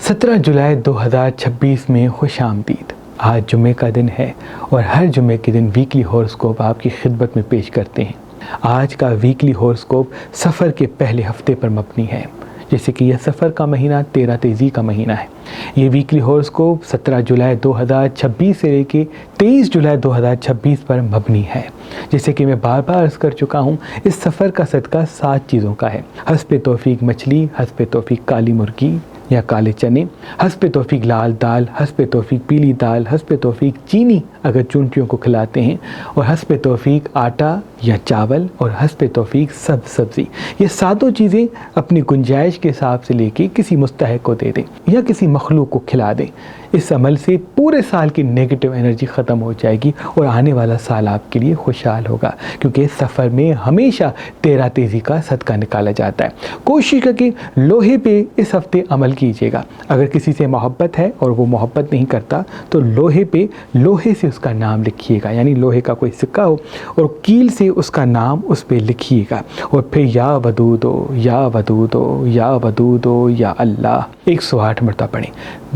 17 جولائی 2026 میں خوش آمدید۔ آج جمعے کا دن ہے اور ہر جمعے کے دن ویکلی ہوراسکوپ آپ کی خدمت میں پیش کرتے ہیں۔ آج کا ویکلی ہوراسکوپ سفر کے پہلے ہفتے پر مبنی ہے، جیسے کہ یہ سفر کا مہینہ 13 تیزی کا مہینہ ہے۔ یہ ویکلی ہوراسکوپ 17 جولائی 2026 سے لے کے 23 جولائی 2026 پر مبنی ہے۔ جیسے کہ میں بار بار عرض کر چکا ہوں، اس سفر کا صدقہ 7 چیزوں کا ہے۔ حسب توفیق مچھلی، حسب توفیق کالی مرغی یا کالے چنے، حسب توفیق لال دال، حسب توفیق پیلی دال، حسب توفیق چینی اگر چونٹیوں کو کھلاتے ہیں، اور حسب توفیق آٹا یا چاول، اور حسب توفیق سبزی۔ یہ ساتوں چیزیں اپنی گنجائش کے حساب سے لے کے کسی مستحق کو دے دیں یا کسی مخلوق کو کھلا دیں۔ اس عمل سے پورے سال کی نیگیٹو انرجی ختم ہو جائے گی اور آنے والا سال آپ کے لیے خوشحال ہوگا، کیونکہ اس سفر میں ہمیشہ 13 تیزی کا صدقہ نکالا جاتا ہے۔ کوشش کر کے لوہے پہ اس ہفتے عمل کیجیے گا۔ اگر کسی سے محبت ہے اور وہ محبت نہیں کرتا تو لوہے پہ لوہے سے اس کا نام لکھیے گا، یعنی لوہے کا کوئی سکہ ہو اور کیل سے اس کا نام اس پہ لکھیے گا، اور پھر یا ودودو یا ودودو یا ودودو یا اللہ 108 مرتبہ پڑھیں۔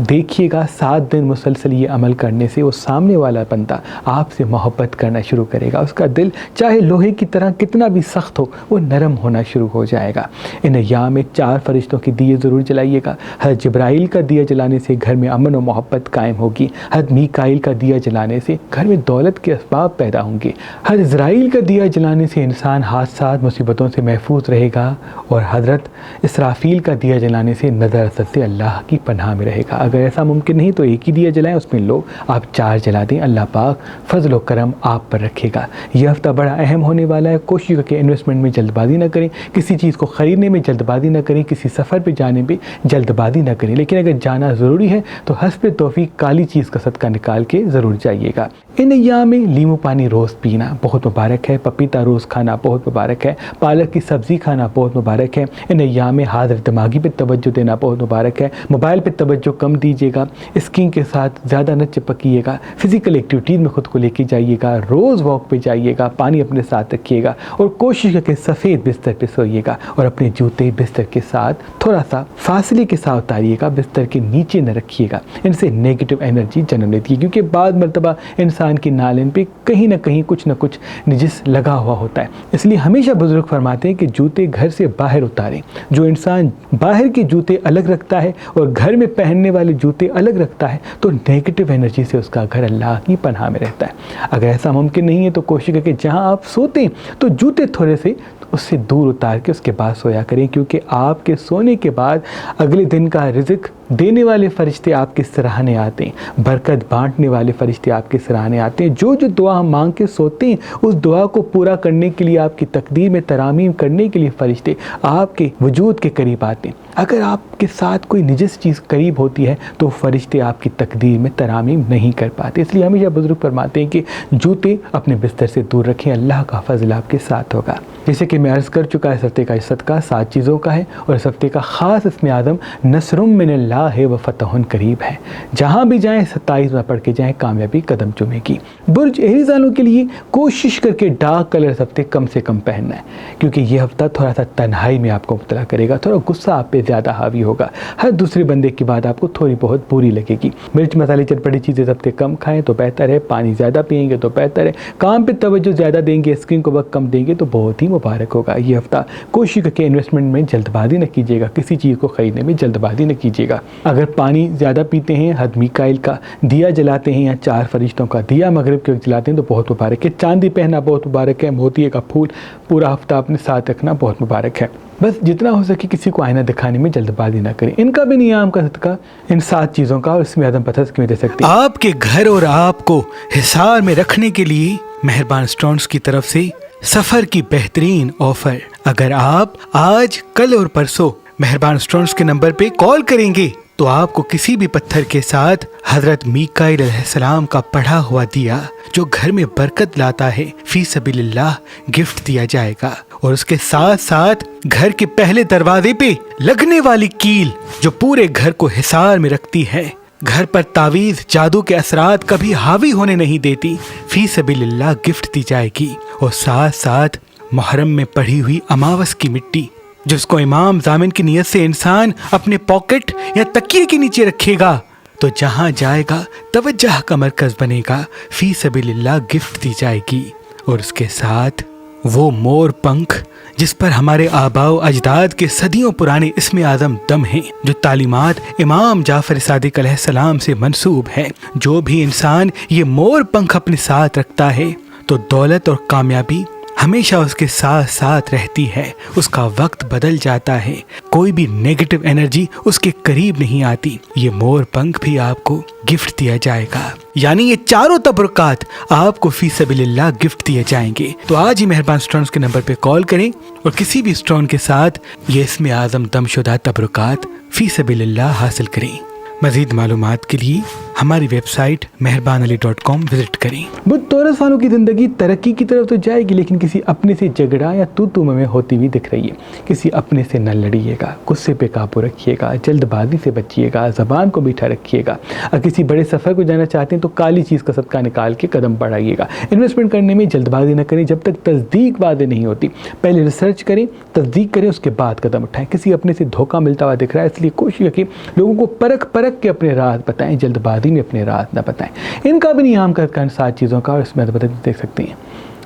دیکھیے گا 7 دن مسلسل یہ عمل کرنے سے وہ سامنے والا بندہ آپ سے محبت کرنا شروع کرے گا۔ اس کا دل چاہے لوہے کی طرح کتنا بھی سخت ہو، وہ نرم ہونا شروع ہو جائے گا۔ ان ایام میں 4 فرشتوں کے دیے ضرور جلائیے گا۔ حضرت جبرائیل کا دیا جلانے سے گھر میں امن و محبت قائم ہوگی۔ حضرت میکائیل کا دیا جلانے سے گھر میں دولت کے اسباب پیدا ہوں گے۔ حضرت عزرائیل کا دیا جلانے سے انسان حادثات مصیبتوں سے محفوظ رہے گا، اور حضرت اسرافیل کا دیا جلانے سے نظر اثر سے اللہ کی پناہ میں رہے گا۔ اگر ایسا ممکن نہیں تو ایک ہی دیا جلائیں، اس میں لو آپ 4 جلا دیں، اللہ پاک فضل و کرم آپ پر رکھے گا۔ یہ ہفتہ بڑا اہم ہونے والا ہے۔ کوشش کر کے انویسٹمنٹ میں جلد بازی نہ کریں، کسی چیز کو خریدنے میں جلد بازی نہ کریں، کسی سفر پہ جانے پہ جلد بازی نہ کریں، لیکن اگر جانا ضروری ہے تو حسب توفیق کالی چیز کا صدقہ نکال کے ضرور جائیے گا۔ ان ایام میں لیمو پانی روز پینا بہت مبارک ہے، پپیتا روز کھانا بہت مبارک ہے، پالک کی سبزی کھانا بہت مبارک ہے۔ ان ایام میں حاضر دماغی پہ توجہ دینا بہت مبارک ہے۔ موبائل پہ توجہ کم دیجیے گا، اسکرین کے ساتھ زیادہ نہ چپکیے گا، فزیکل ایکٹیویٹیز میں خود کو لے کے جائیے گا، روز واک پہ جائیے گا، پانی اپنے ساتھ رکھیے گا، اور کوشش کر کے سفید بستر پہ سوئیے گا، اور اپنے جوتے بستر کے ساتھ تھوڑا سا فاصلے کے ساتھ اتاریے گا، بستر کے نیچے نہ رکھیے گا۔ ان سے نیگیٹو انرجی جنم لیتی ہے، کیونکہ بعض مرتبہ انسان کی نالین پہ کہیں نہ کہیں کچھ نہ کچھ نجس لگا ہوا ہوتا ہے۔ اس لیے ہمیشہ بزرگ فرماتے ہیں کہ جوتے گھر سے باہر اتاریں۔ جو انسان باہر کے جوتے الگ رکھتا ہے اور گھر میں پہننے والے جوتے الگ رکھتا ہے تو نیگیٹو انرجی سے اس کا گھر اللہ کی پناہ میں رہتا ہے۔ اگر ایسا ممکن نہیں ہے تو کوشش کر کے جہاں آپ سوتے ہیں تو جوتے تھوڑے سے اس سے دور اتار کے اس کے بعد سویا کریں، کیونکہ آپ کے سونے کے بعد اگلے دن کا رزق دینے والے فرشتے آپ کے سراہنے آتے ہیں، برکت بانٹنے والے فرشتے آپ کے سراہنے آتے ہیں۔ جو دعا ہم مانگ کے سوتے ہیں اس دعا کو پورا کرنے کے لیے، آپ کی تقدیر میں ترامیم کرنے کے لیے فرشتے آپ کے وجود کے قریب آتے ہیں۔ اگر آپ کے ساتھ کوئی نجس چیز قریب ہوتی ہے تو فرشتے آپ کی تقدیر میں ترامیم نہیں کر پاتے۔ اس لیے ہمیشہ بزرگ فرماتے ہیں کہ جوتے اپنے بستر سے دور رکھیں، اللہ کا فضل آپ کے ساتھ ہوگا۔ جیسے کہ میں عرض کر چکا، اس ہفتے کا صدقہ 7 چیزوں کا ہے، اور اس ہفتے کا خاص اسم اعظم نصر من اللہ و فتح قریب ہے۔ جہاں بھی جائیں 27 میں پڑھ کے جائیں، کامیابی قدم چومے گی۔ برج ایریز والوں کے لیے کوشش کر کے ڈارک کلر اس ہفتے کم سے کم پہننا ہے، کیونکہ یہ ہفتہ تھوڑا سا تنہائی میں آپ کو مبتلا کرے گا، تھوڑا غصہ آپ پہ زیادہ حاوی ہوگا، ہر دوسرے بندے کی بات آپ کو تھوڑی بہت بری لگے گی۔ مرچ مسالے چٹپٹی چیزیں اس ہفتے کم کھائیں تو بہتر ہے، پانی زیادہ پئیں گے تو بہتر ہے، کام پہ توجہ زیادہ دیں گے، اسکرین کو وقت کم دیں گے تو بہت ہی مبارک ہوگا۔ یہ ہفتہ کوشش کر کے انویسٹمنٹ میں جلد بازی نہ کیجیے گا، کسی چیز کو خریدنے میں جلد بازی نہ کیجیے گا۔ اگر پانی زیادہ پیتے ہیں، حضرت میکائیل کا دیا جلاتے ہیں یا 4 فرشتوں کا دیا مغرب کے وقت جلاتے ہیں تو بہت مبارک ہے۔ چاندی پہننا بہت مبارک ہے، موتیے کا پھول پورا ہفتہ اپنے ساتھ رکھنا بہت مبارک ہے۔ بس جتنا ہو سکے کسی کو آئینہ دکھانے میں جلد بازی نہ کریں۔ ان کا بھی نیام کا صدقہ ان 7 چیزوں کا، اور اس میں اعظم پتہ میں دے سکتے ہیں۔ آپ کے گھر اور آپ کو حصار میں رکھنے کے لیے مہربان اسٹونز کی طرف سے سفر کی بہترین آفر۔ اگر آپ آج، کل اور پرسوں مہربان اسٹونز کے نمبر پہ کال کریں گے تو آپ کو کسی بھی پتھر کے ساتھ حضرت میکائیل علیہ السلام کا پڑھا ہوا دیا جو گھر میں برکت لاتا ہے فی سبیل اللہ گفٹ دیا جائے گا، اور اس کے ساتھ ساتھ گھر کے پہلے دروازے پہ لگنے والی کیل جو پورے گھر کو حصار میں رکھتی ہے، گھر پر تعویذ جادو کے اثرات کبھی حاوی ہونے نہیں دیتی، فی سبیل اللہ گفٹ دی جائے گی، اور ساتھ ساتھ محرم میں پڑھی ہوئی اماوس کی مٹی جس کو امام ضامن کی نیت سے انسان اپنے پاکٹ یا تکیے کے نیچے رکھے گا تو جہاں جائے گا توجہ کا مرکز بنے گا، فی سبیل اللہ گفٹ دی جائے گی۔ اور اس کے ساتھ وہ مور پنکھ جس پر ہمارے آباء و اجداد کے صدیوں پرانے اسم اعظم دم ہیں، جو تعلیمات امام جعفر صادق علیہ السلام سے منسوب ہے۔ جو بھی انسان یہ مور پنکھ اپنے ساتھ رکھتا ہے تو دولت اور کامیابی ہمیشہ اس کے ساتھ ساتھ رہتی ہے، اس کا وقت بدل جاتا ہے، کوئی بھی نیگیٹو انرجی اس کے قریب نہیں آتی۔ یہ مور پنکھ بھی آپ کو گفٹ دیا جائے گا، یعنی یہ چاروں تبرکات آپ کو فی سبیل اللہ گفٹ دیے جائیں گے۔ تو آج ہی مہربان اسٹونز کے نمبر پہ کال کریں اور کسی بھی اسٹون کے ساتھ یہ اسم اعظم دم شدہ تبرکات فی سبیل اللہ حاصل کریں۔ مزید معلومات کے لیے ہماری ویب سائٹ meherbanali.com وزٹ کریں۔ بدھ تورس والوں کی زندگی ترقی کی طرف تو جائے گی، لیکن کسی اپنے سے جھگڑا یا تو میں ہوتی ہوئی دکھ رہی ہے۔ کسی اپنے سے نہ لڑیے گا، غصے پہ قابو رکھیے گا، جلد بازی سے بچیے گا، زبان کو میٹھا رکھیے گا۔ اگر کسی بڑے سفر کو جانا چاہتے ہیں تو کالی چیز کا صدقہ نکال کے قدم بڑھائیے گا۔ انویسٹمنٹ کرنے میں جلد بازی نہ کریں جب تک تصدیق واضح نہیں ہوتی، پہلے ریسرچ کریں، تصدیق کریں، اس کے بعد قدم اٹھائیں۔ کسی اپنے سے دھوکہ ملتا ہوا دکھ رہا ہے، اس لیے کوشش رکھیں لوگوں کو پرکھ کے اپنے راز بتائیں، جلد بازی میں اپنے راز نہ بتائیں۔ ان کا بھی نیام کر 7 چیزوں کا، اور اس میں دیکھ سکتے ہیں۔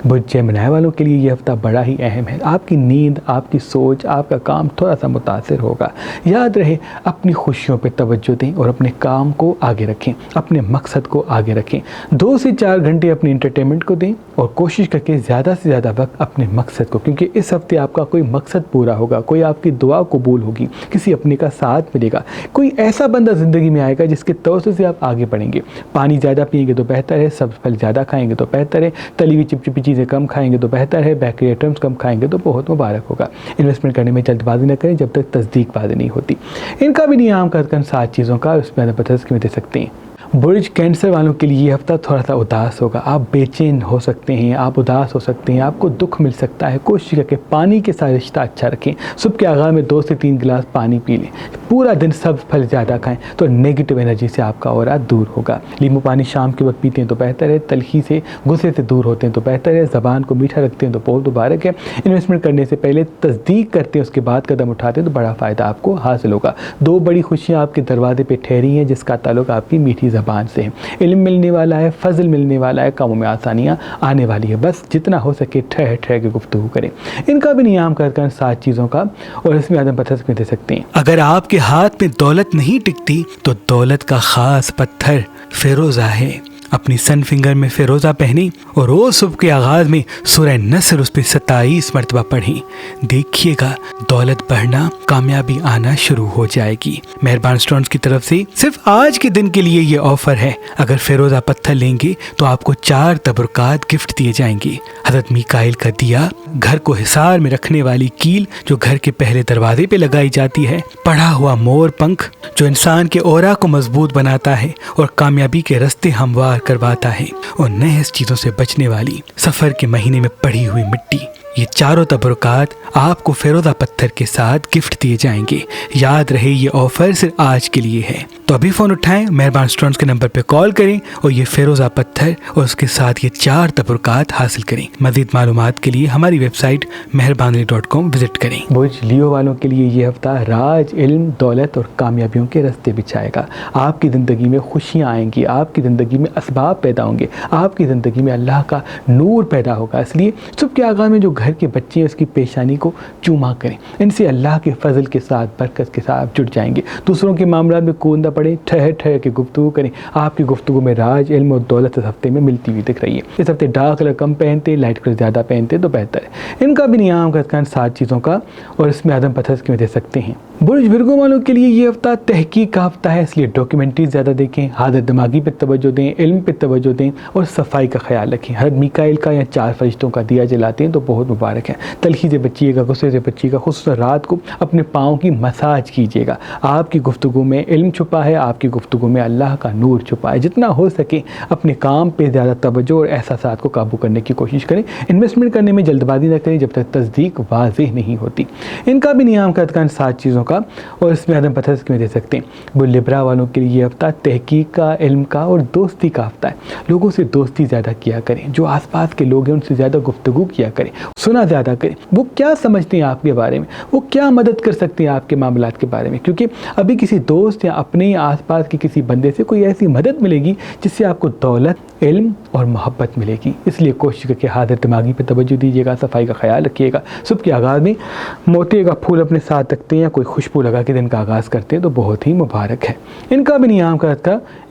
بدھ جیمنائی والوں کے لیے یہ ہفتہ بڑا ہی اہم ہے۔ آپ کی نیند، آپ کی سوچ، آپ کا کام تھوڑا سا متاثر ہوگا۔ یاد رہے اپنی خوشیوں پہ توجہ دیں اور اپنے کام کو آگے رکھیں، اپنے مقصد کو آگے رکھیں۔ 2 سے 4 گھنٹے اپنی انٹرٹینمنٹ کو دیں اور کوشش کر کے زیادہ سے زیادہ وقت اپنے مقصد کو، کیونکہ اس ہفتے آپ کا کوئی مقصد پورا ہوگا، کوئی آپ کی دعا قبول ہوگی، کسی اپنے کا ساتھ ملے گا، کوئی ایسا بندہ زندگی میں آئے گا جس کے توسط سے آپ آگے بڑھیں گے۔ پانی زیادہ پئیں گے تو بہتر ہے، سبز پھل زیادہ کھائیں گے تو بہتر ہے، تلی ہوئی چپچپی چیزیں کم کھائیں گے تو بہتر ہے، بیکری آئٹمس کم کھائیں گے تو بہت مبارک ہوگا۔ انویسٹمنٹ کرنے میں جلد بازی نہ کریں جب تک تصدیق واضح نہیں ہوتی۔ ان کا بھی نیام کر 7 چیزوں کا، اس میں دے سکتے ہیں۔ برج کینسر والوں کے لیے یہ ہفتہ تھوڑا سا اداس ہوگا، آپ بے چین ہو سکتے ہیں، آپ اداس ہو سکتے ہیں، آپ کو دکھ مل سکتا ہے۔ کوشش کر کے پانی کے ساتھ رشتہ اچھا رکھیں، صبح کے آغاز میں 2 سے 3 گلاس پانی پی لیں، پورا دن سبز پھل زیادہ کھائیں تو نیگیٹو انرجی سے آپ کا اورا دور ہوگا۔ لیمو پانی شام کے وقت پیتے ہیں تو بہتر ہے، تلخی سے غصے سے دور ہوتے ہیں تو بہتر ہے، زبان کو میٹھا رکھتے ہیں تو بہت مبارک ہے۔ انویسٹمنٹ کرنے سے پہلے تصدیق کرتے ہیں، اس کے بعد قدم اٹھاتے ہیں تو بڑا فائدہ آپ کو حاصل ہوگا۔ 2 بڑی خوشیاں آپ کے دروازے پہ ٹھہری ہیں جس کا تعلق آپ کی میٹھی زبان سے ہے۔ علم ملنے والا ہے، فضل ملنے والا ہے، کاموں میں آسانیاں آنے والی ہے، بس جتنا ہو سکے ٹھہر کے گفتگو کریں۔ ان کا بھی نیام کر 7 چیزوں کا، اور اس میں آدم پتھر دے سکتے ہیں۔ اگر آپ کے ہاتھ میں دولت نہیں ٹکتی تو دولت کا خاص پتھر فیروزہ ہے۔ اپنی سن فنگر میں فیروزہ پہنیں اور روز صبح کے آغاز میں سورہ نصر اس پہ 27 مرتبہ پڑھیں، دیکھیے گا دولت بڑھنا، کامیابی آنا شروع ہو جائے گی۔ مہربان اسٹونز کی طرف سے صرف آج کے دن کے لیے یہ آفر ہے، اگر فیروزہ پتھر لیں گے تو آپ کو 4 تبرکات گفٹ دیے جائیں گے۔ حضرت میکائیل کا دیا، گھر کو حصار میں رکھنے والی کیل جو گھر کے پہلے دروازے پہ لگائی جاتی ہے، پڑھا ہوا مور پنکھ جو انسان کے اورا کو مضبوط بناتا ہے اور کامیابی کے راستے ہموار کرواتا ہے، اور نحس چیزوں سے بچنے والی سفر کے مہینے میں پڑی ہوئی مٹی، یہ چاروں تبرکات آپ کو فیروزہ پتھر کے ساتھ گفٹ دیے جائیں گے۔ یاد رہے یہ آفر صرف آج کے لیے ہے، تو ابھی فون اٹھائیں، مہربان اسٹونز کے نمبر پہ کال کریں اور یہ فیروزہ پتھر اور اس کے ساتھ یہ 4 تبرکات حاصل کریں۔ مزید معلومات کے لیے ہماری ویب سائٹ meherbanali.com وزٹ کریں۔ برج لیو والوں کے لیے یہ ہفتہ راج، علم، دولت اور کامیابیوں کے راستے بچھائے گا۔ آپ کی زندگی میں خوشیاں آئیں گی، آپ کی زندگی میں اسباب پیدا ہوں گے، آپ کی زندگی میں اللہ کا نور پیدا ہوگا۔ اس لیے صبح کے آغاز میں جو گھر کے بچے ہیں اس کی پیشانی کو چوما کریں، ان سے اللہ کے فضل کے ساتھ، برکت کے ساتھ جڑ جائیں گے۔ دوسروں کے معاملات میں کود نہ پڑیں، ٹھہر کے گفتگو کریں۔ آپ کی گفتگو میں راج، علم اور دولت اس ہفتے میں ملتی ہوئی دکھ رہی ہے۔ اس ہفتے ڈارک کلر کم پہنتے، لائٹ کلر زیادہ پہنتے تو بہتر ہے۔ ان کا بھی نیام کرتے ہیں 7 چیزوں کا، اور اس میں آدم پتھر کے دے سکتے ہیں۔ برج ورگو والوں کے لیے یہ ہفتہ تحقیق کا ہفتہ ہے، اس لیے ڈاکیومنٹریز زیادہ دیکھیں، حاضر دماغی پہ توجہ دیں، علم پہ توجہ دیں اور صفائی کا خیال رکھیں۔ حضرت میکائیل کا یا 4 فرشتوں کا دیا جلاتے ہیں تو بہت مبارک ہے۔ تلخی سے بچیے گا، غصے سے بچیے گا، خصوصاً رات کو اپنے پاؤں کی مساج کیجیے گا۔ آپ کی گفتگو میں علم چھپا ہے آپ کی گفتگو میں اللہ کا نور چھپائے. جتنا ہو سکے اپنے کام پہ زیادہ توجہ اور احساسات کو قابو کرنے کی کوشش کریں. انویسٹمنٹ کرنے میں جلد بازی نہ کریں جب تک تصدیق واضح نہیں ہوتی. ان کا بھی نیام کا ان 7 چیزوں کا اور اس میں عدم پتہ میں دے سکتے ہیں. وہ لبرا والوں کے لیے یہ ہفتہ تحقیق کا، علم کا اور دوستی کا ہفتہ ہے. لوگوں سے دوستی زیادہ کیا کریں. جو آس پاس کے لوگ ہیں ان سے زیادہ گفتگو کیا کریں. سنا زیادہ کریں. وہ کیا سمجھتے ہیں آپ کے بارے میں، وہ کیا مدد کر سکتے ہیں آپ کے معاملات کے بارے میں. کیونکہ ابھی کسی دوست یا اپنے آس پاس کے کسی بندے سے کوئی ایسی مدد ملے گی جس سے آپ کو دولت، علم اور محبت ملے گی. اس لیے کوشش کر کے حاضر دماغی پہ توجہ دیجیے گا. صفائی کا خیال رکھیے گا. صبح کے آغاز میں موتی کا پھول اپنے ساتھ رکھتے ہیں یا کوئی خوشبو لگا کے دن کا آغاز کرتے ہیں تو بہت ہی مبارک ہے. ان کا بھی نیام کا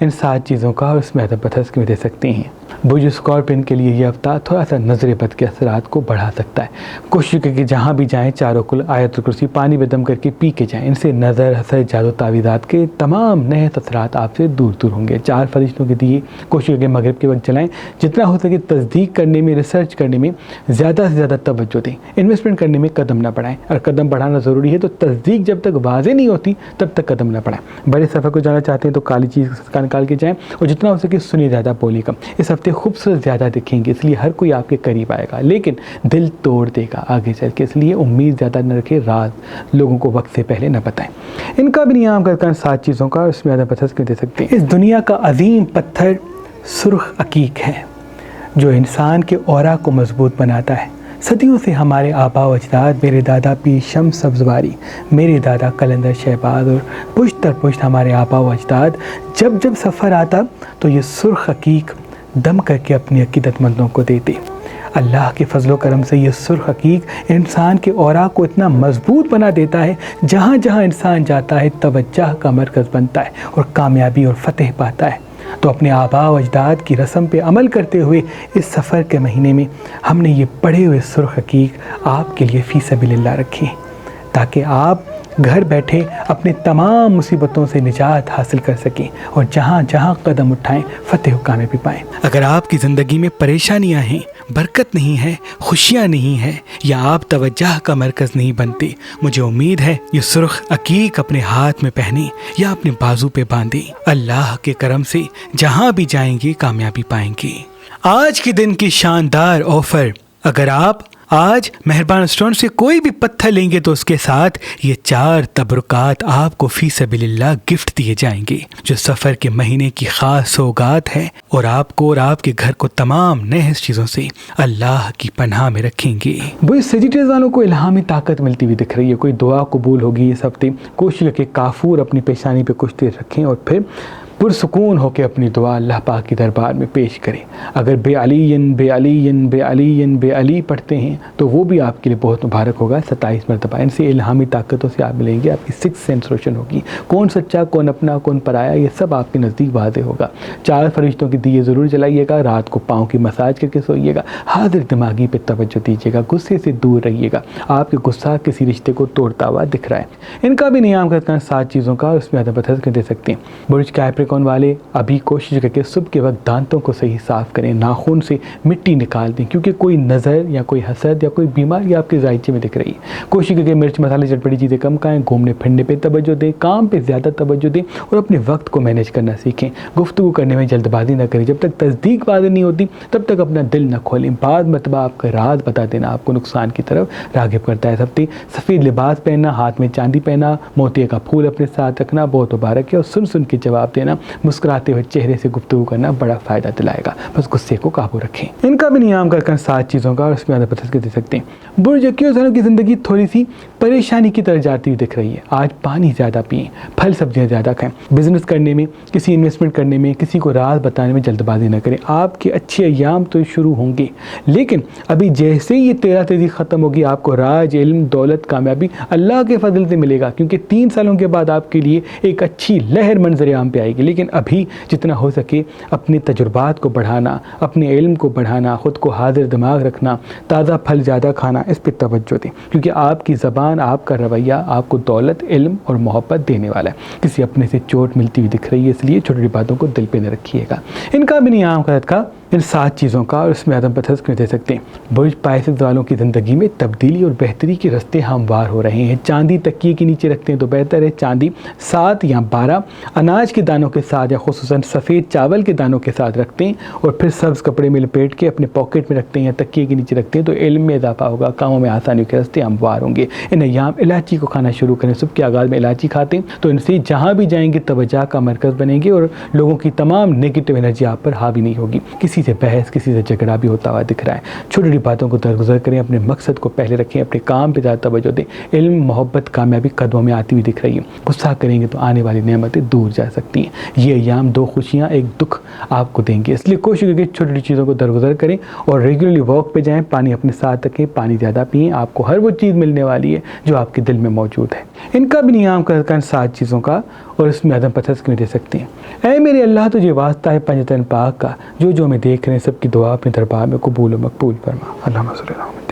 ان 7 چیزوں کا اور اس میں عدم پتہ میں دے سکتے ہیں. برج اسکارپین کے لیے یہ ہفتہ تھوڑا سا نظر بد کے اثرات کو بڑھا سکتا ہے. کوشش کریں کہ جہاں بھی جائیں چاروں کل آیت الکرسی پانی میں دم کر کے پی کے جائیں. ان سے نظر، حسد، جادو، تعویذات کے تمام نحس اثرات آپ سے دور دور ہوں گے. 4 فرشتوں کے دیے کوشش کریں مغرب کے وقت جلائیں. جتنا ہو سکے تصدیق کرنے میں، ریسرچ کرنے میں زیادہ سے زیادہ توجہ دیں. انویسٹمنٹ کرنے میں قدم نہ بڑھائیں. اور قدم بڑھانا ضروری ہے تو تصدیق جب تک واضح نہیں ہوتی تب تک قدم نہ بڑھائیں. بڑے سفر کو جانا چاہتے ہیں تو کالی چیز کا نکال کے جائیں اور جتنا ہو سکے سنی زیادہ بولی کم. اس ہفتے خوبصورت زیادہ دکھیں گے اس لیے ہر کوئی آپ کے قریب آئے گا لیکن دل توڑ دے گا آگے چل کے. اس لیے امید زیادہ نہ رکھے، راز لوگوں کو وقت سے پہلے نہ بتائیں. ان کا بھی نیام کرتا ہے 7 چیزوں کا اس میں زیادہ پتہ دے سکتے ہیں. اس دنیا کا عظیم پتھر سرخ عقیق ہے جو انسان کے اورا کو مضبوط بناتا ہے. صدیوں سے ہمارے آبا و اجداد، میرے دادا پیر شمس سبزواری، میرے دادا قلندر شہباز اور پشت در پشت ہمارے آبا و اجداد جب سفر آتا تو یہ سرخ عقیق دم کر کے اپنی عقیدت مندوں کو دیتے. اللہ کے فضل و کرم سے یہ سرخ عقیق انسان کے اورا کو اتنا مضبوط بنا دیتا ہے جہاں جہاں انسان جاتا ہے توجہ کا مرکز بنتا ہے اور کامیابی اور فتح پاتا ہے. تو اپنے آبا و اجداد کی رسم پہ عمل کرتے ہوئے اس سفر کے مہینے میں ہم نے یہ پڑھے ہوئے سرخ عقیق آپ کے لیے فی سبیل اللہ رکھے تاکہ آپ گھر بیٹھے اپنے تمام مصیبتوں سے نجات حاصل کر سکیں اور جہاں جہاں قدم اٹھائیں فتح و کامیابی پائیں. اگر آپ کی زندگی میں پریشانیاں ہیں، برکت نہیں ہے، خوشیاں نہیں ہے یا آپ توجہ کا مرکز نہیں بنتے، مجھے امید ہے یہ سرخ عقیق اپنے ہاتھ میں پہنیں یا اپنے بازو پہ باندھیں. اللہ کے کرم سے جہاں بھی جائیں گے کامیابی پائیں گے. آج کے دن کی شاندار آفر، اگر آپ آج مہربان اسٹون سے کوئی بھی پتھر لیں گے تو اس کے ساتھ یہ 4 تبرکات آپ کو فی سبیل اللہ گفٹ دیے جائیں گے جو سفر کے مہینے کی خاص سوگات ہے اور آپ کو اور آپ کے گھر کو تمام نحس چیزوں سے اللہ کی پناہ میں رکھیں گے. وہ سیجیٹیز والوں کو الہامی طاقت ملتی ہوئی دکھ رہی ہے. کوئی دعا قبول ہوگی اس ہفتے. کوشش کر کے کافور اپنی پیشانی پہ کچھ دیر رکھیں اور پھر پرسکون ہو کے اپنی دعا اللہ پاک کی دربار میں پیش کریں. اگر بے علی بے علی بے علی بے علی پڑھتے ہیں تو وہ بھی آپ کے لیے بہت مبارک ہوگا. 27 مرتبہ ان سے الہامی طاقتوں سے آپ ملیں گے. آپ کی 6 سینس روشن ہوگی. کون سچا، کون اپنا، کون پرایا، یہ سب آپ کے نزدیک واضح ہوگا. 4 فرشتوں کے دیے ضرور جلائیے گا. رات کو پاؤں کی مساج کر کے سوئیے گا. حاضر دماغی پہ توجہ دیجیے گا. غصے سے دور رہیے گا. آپ کے غصہ کسی رشتے کو توڑتا ہوا دکھ رہا ہے. ان کا بھی نیام کرتا ہے 7 چیزوں کا اس میں عدم پتہ دے سکتے ہیں. برج کیپریکون والے ابھی کوشش کر کے صبح کے وقت دانتوں کو صحیح صاف کریں. ناخن سے مٹی نکال دیں کیونکہ کوئی نظر یا کوئی حسد یا کوئی بیماری آپ کے ذائچے میں دکھ رہی ہے. کوشش کر کے مرچ مسالے چٹپٹی چیزیں کم کھائیں. گھومنے پھرنے پہ توجہ دیں. کام پہ زیادہ توجہ دیں اور اپنے وقت کو مینیج کرنا سیکھیں. گفتگو کرنے میں جلد بازی نہ کریں. جب تک تصدیق واضح نہیں ہوتی تب تک اپنا دل نہ کھولیں. بعض مرتبہ آپ کا راز بتا دینا آپ کو نقصان کی طرف راغب کرتا ہے. سفید لباس پہننا، ہاتھ میں چاندی پہنا، موتی کا پھول اپنے ساتھ رکھنا بہت مبارک ہے. اور سن کے جواب دینا، مسکراتے ہوئے چہرے سے گفتگو کرنا بڑا فائدہ دلائے گا. بس غصے کو قابو رکھیں. ان کا بھی نیام کر 7 چیزوں کا اور اس میں پتہ دے سکتے ہیں. برج اکیوس والوں کی زندگی تھوڑی سی پریشانی کی طرف جاتی ہوئی دکھ رہی ہے. آج پانی زیادہ پئیں، پھل سبزیاں زیادہ کھائیں. بزنس کرنے میں، کسی انویسٹمنٹ کرنے میں، کسی کو راز بتانے میں جلد بازی نہ کریں. آپ کے اچھے ایام تو شروع ہوں گے لیکن ابھی جیسے ہی یہ 13 تیزی ختم ہوگی آپ کو راج، علم، دولت، کامیابی اللہ کے فضل سے ملے گا کیونکہ 3 سالوں کے بعد آپ کے لیے ایک اچھی لہر منظر عام پہ آئے گی. لیکن ابھی جتنا ہو سکے اپنے تجربات کو بڑھانا، اپنے علم کو بڑھانا، خود کو حاضر دماغ رکھنا، تازہ پھل زیادہ کھانا، اس پہ توجہ دیں کیونکہ آپ کی زبان، آپ کا رویہ آپ کو دولت، علم اور محبت دینے والا ہے. کسی اپنے سے چوٹ ملتی ہوئی دکھ رہی ہے اس لیے چھوٹی باتوں کو دل پہ نہ رکھیے گا. ان کا بھی نیام کا ان 7 چیزوں کا اور اس میں عدم پسند دے سکتے ہیں۔ برج پائسز والوں کی زندگی میں تبدیلی اور بہتری کے راستے ہموار ہو رہے ہیں۔ چاندی تکیے کے نیچے رکھتے ہیں تو بہتر ہے، چاندی 7 یا 12 اناج کے دانوں کے ساتھ یا خصوصاً سفید چاول کے دانوں کے ساتھ رکھتے ہیں اور پھر سبز کپڑے میں لپیٹ کے اپنے پاکٹ میں رکھتے ہیں یا تکیے کے نیچے رکھتے ہیں تو علم میں اضافہ ہوگا، کاموں میں آسانی کے راستے ہموار ہوں گے۔ ان ایام الائچی کو کھانا شروع کریں، صبح کے آغاز میں الائچی کھاتے ہیں تو ان سے جہاں بھی جائیں گے توجہ کا مرکز بنیں گے اور لوگوں کی تمام نیگیٹو انرجی آپ پر حاوی نہیں ہوگی۔ کسی سے بحث، کسی سے جھگڑا بھی ہوتا ہوا دکھ رہا ہے۔ چھوٹی چھوٹی باتوں کو درگزر کریں، اپنے مقصد کو پہلے رکھیں، اپنے کام پہ زیادہ توجہ دیں۔ علم، محبت، کامیابی قدموں میں آتی ہوئی دکھ رہی ہے۔ غصہ کریں گے تو آنے والی نعمتیں دور جا سکتی ہیں۔ یہ ایام 2 خوشیاں 1 دکھ آپ کو دیں گے، اس لیے کوشش کریں کہ چھوٹی چھوٹی چیزوں کو درگزر کریں اور ریگولرلی واک پہ جائیں، پانی اپنے ساتھ رکھیں، پانی زیادہ پئیں، آپ کو ہر وہ چیز ملنے والی ہے جو آپ کے دل میں موجود ہے۔ ان کا بھی نیام کر 7 چیزوں کا اور اس میں عدم پسند کیوں دے سکتے ہیں۔ اے میرے اللہ تجھے واسطہ ہے پنجتن پاک کا، جو ہمیں دیکھ رہے ہیں سب کی دعا اپنے دربار میں قبول و مقبول فرما۔ اللہم صلی اللہ علیہ وسلم۔